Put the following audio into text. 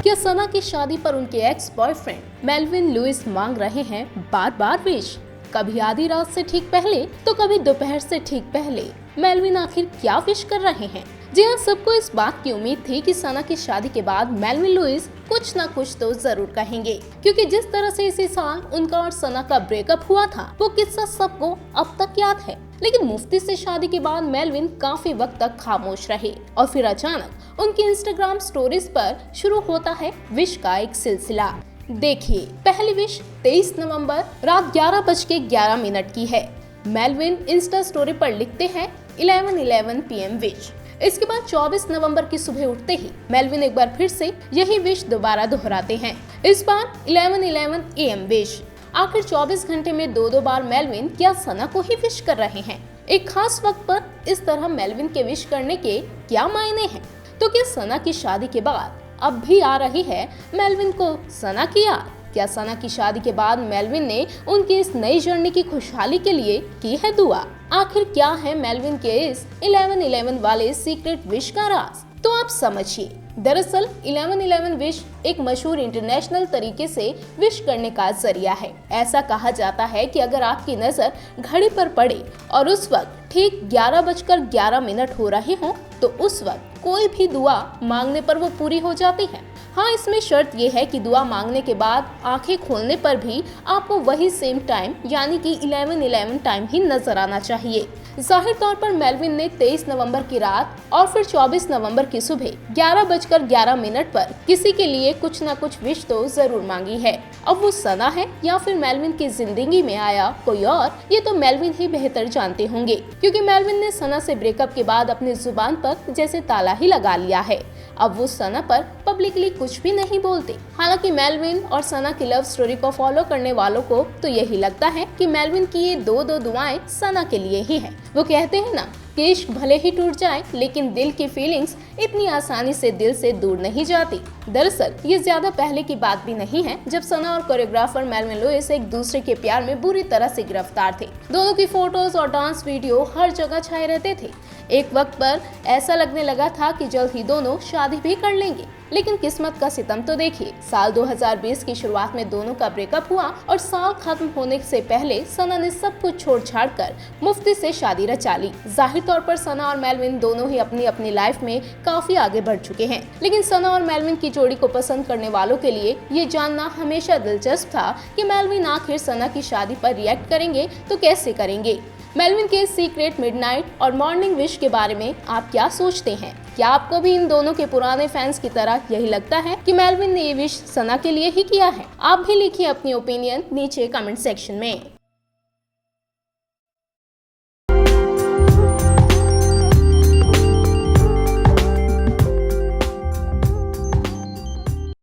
क्या सना की शादी पर उनके एक्स बॉयफ्रेंड मेल्विन लुइस मांग रहे हैं बार बार विश? कभी आधी रात से ठीक पहले तो कभी दोपहर से ठीक पहले मेल्विन आखिर क्या विश कर रहे हैं? जी हाँ, सबको इस बात की उम्मीद थी कि सना की शादी के बाद मेल्विन लुइस कुछ ना कुछ तो जरूर कहेंगे, क्योंकि जिस तरह से इसी साल उनका और सना का ब्रेकअप हुआ था वो किस्सा सबको अब तक याद है। लेकिन मुफ्ती से शादी के बाद मेल्विन काफी वक्त तक खामोश रहे और फिर अचानक उनकी इंस्टाग्राम स्टोरीज पर शुरू होता है विश का एक सिलसिला। देखिए, पहली विश 23 नवंबर रात 11:11 की है। मेल्विन इंस्टा स्टोरी पर लिखते हैं 11:11 PM विश। इसके बाद 24 नवंबर की सुबह उठते ही मेल्विन एक बार फिर से यही विश दोबारा दोहराते हैं, इस बार 11:11 AM विश। आखिर 24 घंटे में दो बार मेल्विन क्या सना को ही विश कर रहे हैं? एक खास वक्त पर इस तरह मेल्विन के विश करने के क्या मायने हैं? तो क्या सना की शादी के बाद अब भी आ रही है मेल्विन को सना की याद? क्या सना की शादी के बाद मेल्विन ने उनकी इस नई जर्नी की खुशहाली के लिए की है दुआ? आखिर क्या है मेल्विन के इस 11:11 वाले सीक्रेट विश का राज? तो आप समझिए। दरअसल 11:11 विश एक मशहूर इंटरनेशनल तरीके से विश करने का जरिया है। ऐसा कहा जाता है कि अगर आपकी नजर घड़ी पर पड़े और उस वक्त ठीक 11:11 हो रहे हो तो उस वक्त कोई भी दुआ मांगने पर वो पूरी हो जाती है। हाँ, इसमें शर्त ये है कि दुआ मांगने के बाद आंखें खोलने पर भी आपको वही सेम टाइम यानी कि 11:11 टाइम ही नजर आना चाहिए। जाहिर तौर पर मेल्विन ने 23 नवंबर की रात और फिर 24 नवंबर की सुबह 11:11 पर किसी के लिए कुछ न कुछ विश तो जरूर मांगी है। अब वो सना है या फिर मेल्विन की जिंदगी में आया कोई और, ये तो मेल्विन ही बेहतर जानते होंगे, क्योंकि मेल्विन ने सना से ब्रेकअप के बाद अपनी जुबान पर जैसे ताला ही लगा लिया है। अब वो सना पर पब्लिकली कुछ भी नहीं बोलते। हालांकि मेल्विन और सना की लव स्टोरी को फॉलो करने वालों को तो यही लगता है कि मेल्विन की ये दो दुआएं सना के लिए ही है। वो कहते हैं ना कि इश्क भले ही टूट जाए लेकिन दिल की फीलिंग्स इतनी आसानी से दिल से दूर नहीं जाती। दरअसल ये ज्यादा पहले की बात भी नहीं है जब सना और कोरियोग्राफर मेल्विन लुइस एक दूसरे के प्यार में बुरी तरह से गिरफ्तार थे। दोनों की फोटोज और डांस वीडियो हर जगह छाए रहते थे। एक वक्त पर ऐसा लगने लगा था कि जल्द ही दोनों शादी भी कर लेंगे, लेकिन किस्मत का सितम तो देखिए। साल 2020 की शुरुआत में दोनों का ब्रेकअप हुआ और साल खत्म होने से पहले सना ने सब कुछ छोड़ छाड़ कर मुफ्ती से शादी रचा ली। जाहिर तौर पर सना और मेल्विन दोनों ही अपनी अपनी लाइफ में काफी आगे बढ़ चुके हैं, लेकिन सना और मेल्विन की जोड़ी को पसंद करने वालों के लिए ये जानना हमेशा दिलचस्प था कि मेल्विन आखिर सना की शादी पर रिएक्ट करेंगे तो कैसे करेंगे। मेल्विन के सीक्रेट मिडनाइट और मॉर्निंग विश के बारे में आप क्या सोचते हैं? क्या आपको भी इन दोनों के पुराने फैंस की तरह यही लगता है कि मेल्विन ने ये विश सना के लिए ही किया है? आप भी लिखिए अपनी ओपिनियन नीचे कमेंट सेक्शन में।